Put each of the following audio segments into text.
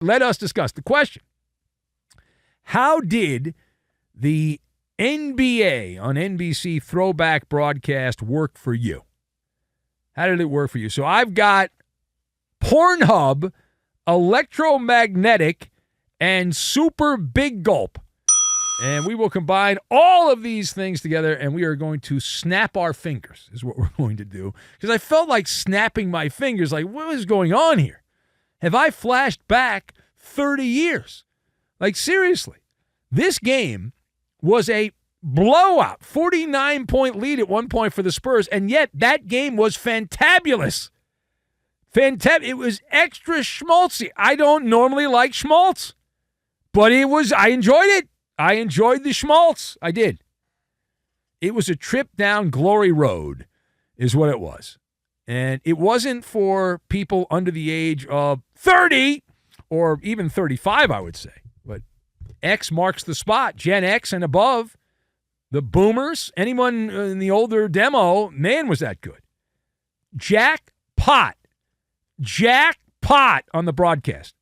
let us discuss the question. How did the NBA on NBC throwback broadcast work for you? How did it work for you? So I've got Pornhub, Electromagnetic, and Super Big Gulp. And we will combine all of these things together, and we are going to snap our fingers, is what we're going to do. Because I felt like snapping my fingers, like, what is going on here? Have I flashed back 30 years? Like, seriously. This game was a blowout, 49-point lead at one point for the Spurs, and yet that game was fantabulous. It was extra schmaltzy. I don't normally like schmaltz, but I enjoyed it. I enjoyed the schmaltz. I did. It was a trip down glory road is what it was. And it wasn't for people under the age of 30 or even 35, I would say. But X marks the spot, Gen X and above. The boomers, anyone in the older demo, man, was that good. Jackpot on the broadcast.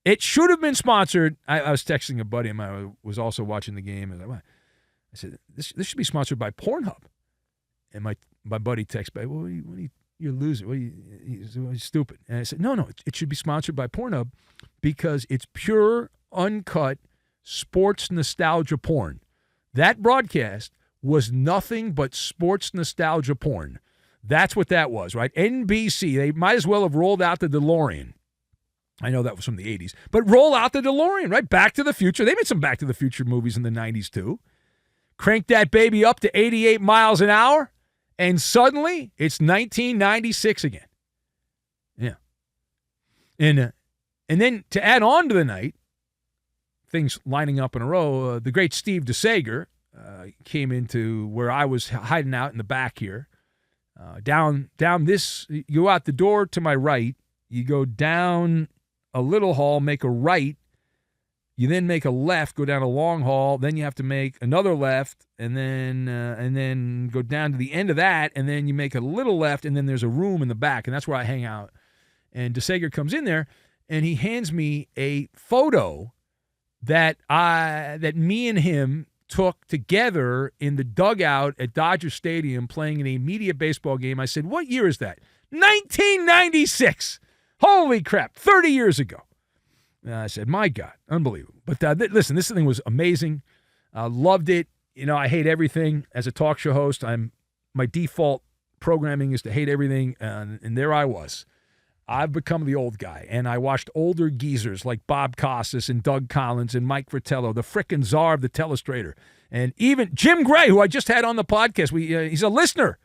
It should have been sponsored. I was texting a buddy of mine who was also watching the game. And I said, this should be sponsored by Pornhub. And my buddy texts back, well, you're losing. You're stupid. And I said, no, it should be sponsored by Pornhub because it's pure, uncut sports nostalgia porn. That broadcast was nothing but sports nostalgia porn. That's what that was, right? NBC, they might as well have rolled out the DeLorean. I know that was from the 80s. But roll out the DeLorean, right? Back to the Future. They made some Back to the Future movies in the 90s, too. Crank that baby up to 88 miles an hour, and suddenly it's 1996 again. Yeah. And then to add on to the night, things lining up in a row, the great Steve DeSager came into where I was hiding out in the back here. Down this, you go out the door to my right, you go down a little hall, make a right, you then make a left, go down a long hall, then you have to make another left, and then go down to the end of that, and then you make a little left, and then there's a room in the back, and that's where I hang out. And DeSager comes in there, and he hands me a photo that me and him took together in the dugout at Dodger Stadium playing in a media baseball game. I said, what year is that? 1996. Holy crap, 30 years ago. And I said, my God, unbelievable. But listen, this thing was amazing. Loved it. You know, I hate everything. As a talk show host, my default programming is to hate everything, and there I was. I've become the old guy, and I watched older geezers like Bob Costas and Doug Collins and Mike Fratello, the frickin' czar of the telestrator, and even Jim Gray, who I just had on the podcast. He's a listener.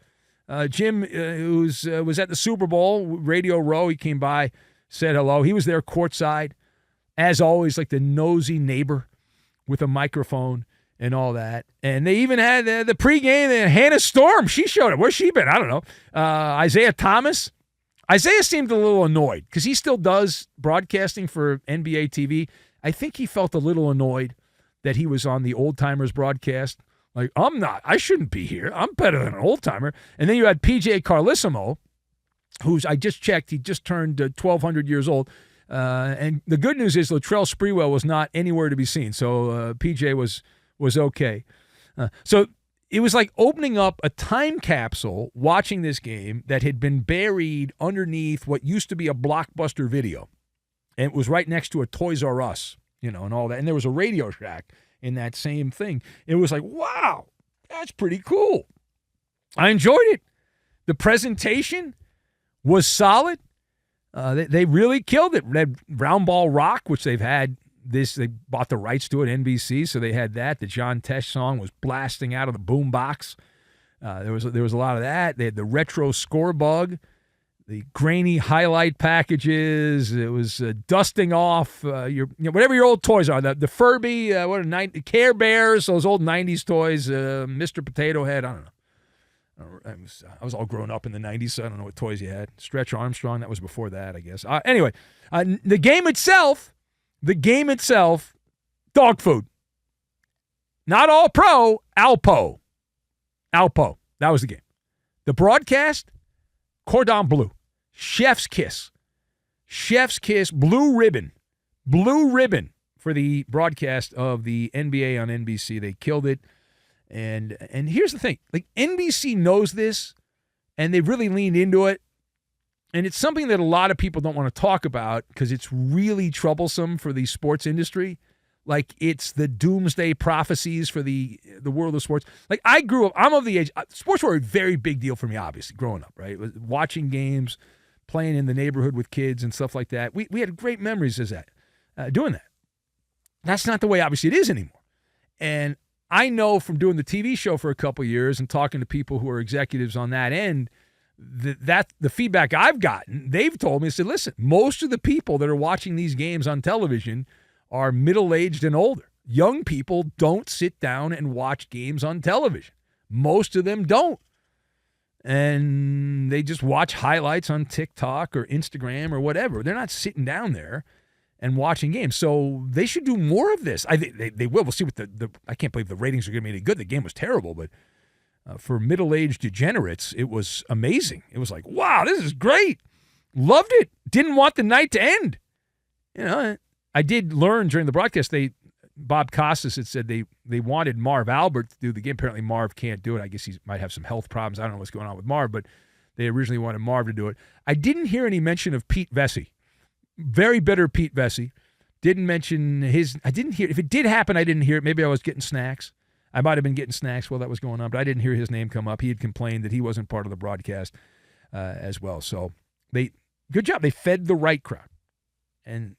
Jim, who was at the Super Bowl, Radio Row, he came by, said hello. He was there courtside, as always, like the nosy neighbor with a microphone and all that. And they even had the pregame, and Hannah Storm, she showed up. Where's she been? I don't know. Isaiah Thomas. Isaiah seemed a little annoyed because he still does broadcasting for NBA TV. I think he felt a little annoyed that he was on the Old Timers broadcast. Like, I'm not. I shouldn't be here. I'm better than an old timer. And then you had PJ Carlissimo, who's, I just checked, he just turned 1,200 years old. And the good news is Latrell Sprewell was not anywhere to be seen. So PJ was okay. So it was like opening up a time capsule watching this game that had been buried underneath what used to be a Blockbuster Video. And it was right next to a Toys R Us, and all that. And there was a Radio Shack in that same thing. It was like, wow, that's pretty cool. I enjoyed it. The presentation was solid. They really killed it. They had Round Ball Rock, which they've had. They bought the rights to it, NBC, so they had that. The John Tesh song was blasting out of the boombox. There was a lot of that. They had the retro score bug, the grainy highlight packages. It was dusting off whatever your old toys are. The Furby, Care Bears, those old '90s toys. Mr. Potato Head. I don't know. I was all grown up in the '90s, so I don't know what toys you had. Stretch Armstrong, that was before that, I guess. Anyway, the game itself, dog food. Not all pro, Alpo. That was the game. The broadcast, cordon bleu. Chef's kiss, blue ribbon Blue ribbon for the broadcast of the NBA on NBC. They killed it. And here's the thing. Like, NBC knows this, and they've really leaned into it. And it's something that a lot of people don't want to talk about because it's really troublesome for the sports industry. Like, it's the doomsday prophecies for the world of sports. Like, I grew up, I'm of the age, sports were a very big deal for me, obviously, growing up, right? Watching games, playing in the neighborhood with kids and stuff like that. We had great memories as that, doing that. That's not the way, obviously, it is anymore. And I know from doing the TV show for a couple of years and talking to people who are executives on that end, that the feedback I've gotten, they've told me, said, listen, most of the people that are watching these games on television are middle-aged and older. Young people don't sit down and watch games on television. Most of them don't. And they just watch highlights on TikTok or Instagram or whatever. They're not sitting down there and watching games. So they should do more of this. I think they will. We'll see what I can't believe the ratings are going to be any good. The game was terrible, but for middle-aged degenerates, it was amazing. It was like, wow, this is great. Loved it. Didn't want the night to end. You know, I did learn during the broadcast, Bob Costas had said they wanted Marv Albert to do the game. Apparently Marv can't do it. I guess he might have some health problems. I don't know what's going on with Marv, but they originally wanted Marv to do it. I didn't hear any mention of Pete Vesey. Very bitter Pete Vesey. Didn't mention I didn't hear, if it did happen, I didn't hear it. Maybe I was getting snacks. I might have been getting snacks while that was going on, but I didn't hear his name come up. He had complained that he wasn't part of the broadcast as well. So good job. They fed the right crowd. And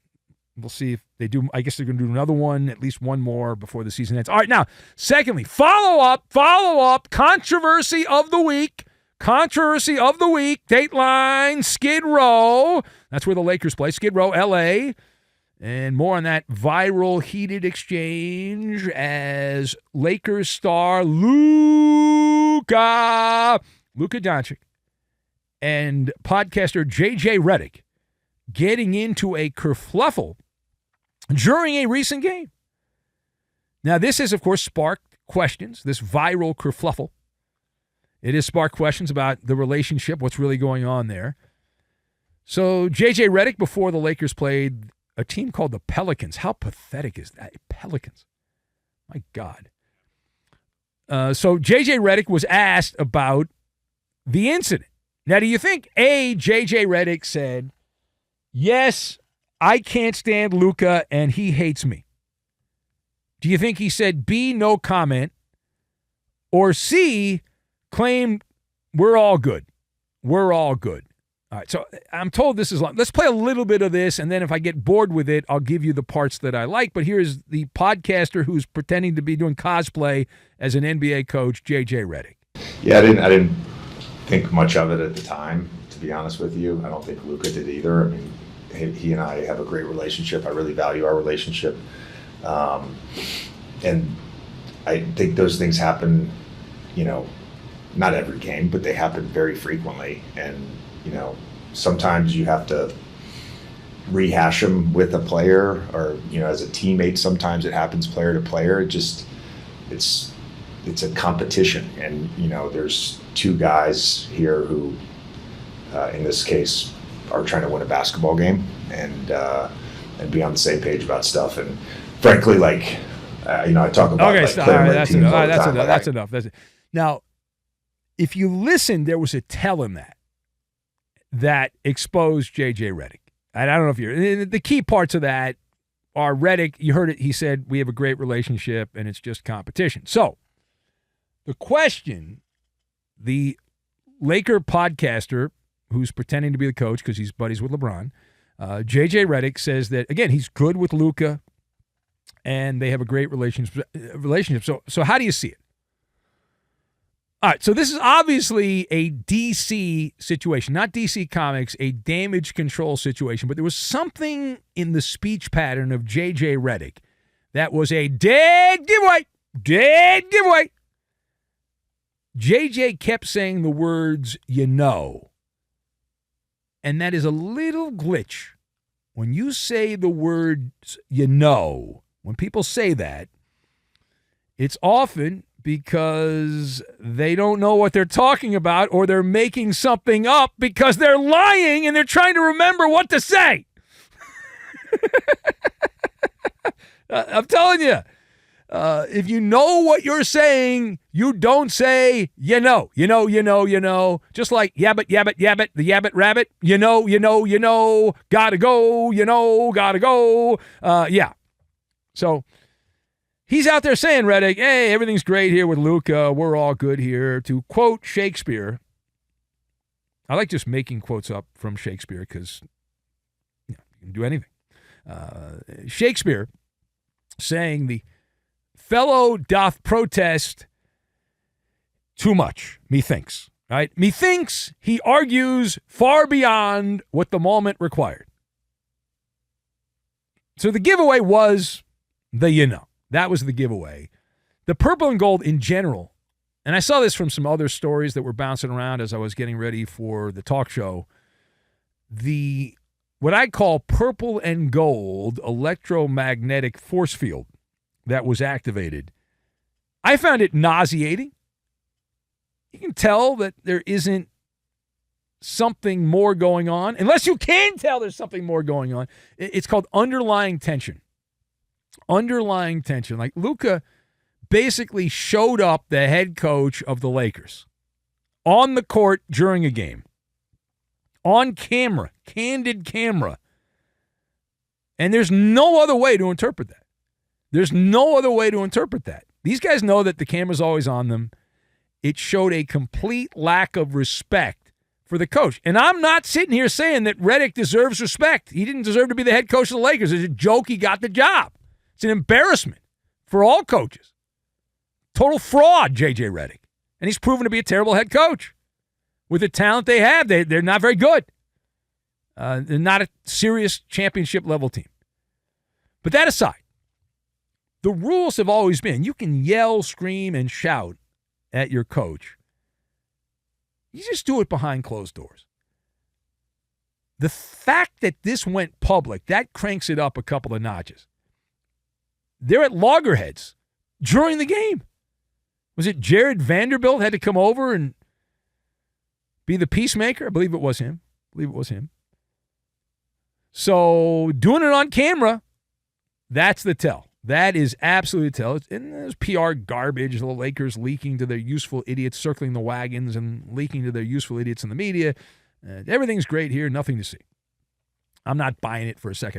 we'll see if they do. I guess they're going to do another one, at least one more before the season ends. All right, now, secondly, follow up, controversy of the week. Dateline, Skid Row. That's where the Lakers play, Skid Row, L.A., and more on that viral heated exchange as Lakers star Luka Dončić and podcaster J.J. Redick getting into a kerfluffle during a recent game. Now, this has, of course, sparked questions, this viral kerfluffle. It has sparked questions about the relationship, what's really going on there. So, J.J. Redick, before the Lakers played a team called the Pelicans. How pathetic is that? Pelicans. My God. So, J.J. Redick was asked about the incident. Now, do you think, A, J.J. Redick said, yes, I can't stand Luka and he hates me? Do you think he said, B, no comment? Or C, claimed we're all good? We're all good. All right, so I'm told this is long. Let's play a little bit of this, and then if I get bored with it, I'll give you the parts that I like. But here's the podcaster who's pretending to be doing cosplay as an NBA coach, J.J. Redick. Yeah, I didn't think much of it at the time, to be honest with you. I don't think Luka did either. I mean, he and I have a great relationship. I really value our relationship. And I think those things happen, not every game, but they happen very frequently. And, sometimes you have to rehash them with a player or, as a teammate, sometimes it happens player to player. It's a competition. And, there's two guys here who, in this case, are trying to win a basketball game and be on the same page about stuff. And frankly, I talk about that's enough. That's it. Now, if you listen, there was a tell in that exposed J.J. Redick. And I don't know if the key parts of that are Redick. You heard it. He said, we have a great relationship and it's just competition. So the question, the Laker podcaster who's pretending to be the coach because he's buddies with LeBron, J.J. Redick says that, again, he's good with Luka and they have a great relationship. So how do you see it? All right, so this is obviously a DC situation, not DC Comics, a damage control situation, but there was something in the speech pattern of J.J. Redick that was a dead giveaway. J.J. kept saying the words, and that is a little glitch. When you say the words, when people say that, it's often because they don't know what they're talking about or they're making something up because they're lying and they're trying to remember what to say. I'm telling you. If you know what you're saying, you don't say, you know. Just like yabbit, the yabbit rabbit, you know, gotta go, gotta go. Yeah. So he's out there saying, Redick, hey, everything's great here with Luka. We're all good here. To quote Shakespeare, I like just making quotes up from Shakespeare because you can do anything. Shakespeare saying the fellow doth protest too much, methinks. Right? Methinks he argues far beyond what the moment required. So the giveaway was the you know. That was the giveaway. The purple and gold in general, and I saw this from some other stories that were bouncing around as I was getting ready for the talk show, what I call purple and gold electromagnetic force field that was activated, I found it nauseating. You can tell that there isn't something more going on, unless you can tell there's something more going on. It's called underlying tension. Underlying tension. Like Luka basically showed up the head coach of the Lakers on the court during a game, on camera, candid camera. And there's no other way to interpret that. There's no other way to interpret that. These guys know that the camera's always on them. It showed a complete lack of respect for the coach. And I'm not sitting here saying that Redick deserves respect. He didn't deserve to be the head coach of the Lakers. It's a joke he got the job. It's an embarrassment for all coaches. Total fraud, J.J. Redick. And he's proven to be a terrible head coach. With the talent they have, they're not very good. They're not a serious championship-level team. But that aside, the rules have always been you can yell, scream, and shout at your coach. You just do it behind closed doors. The fact that this went public, that cranks it up a couple of notches. They're at loggerheads during the game. Was it Jared Vanderbilt had to come over and be the peacemaker? I believe it was him. So doing it on camera, that's the tell. That is absolutely the tell. And there's PR garbage. The Lakers leaking to their useful idiots, circling the wagons and leaking to their useful idiots in the media. Everything's great here. Nothing to see. I'm not buying it for a second.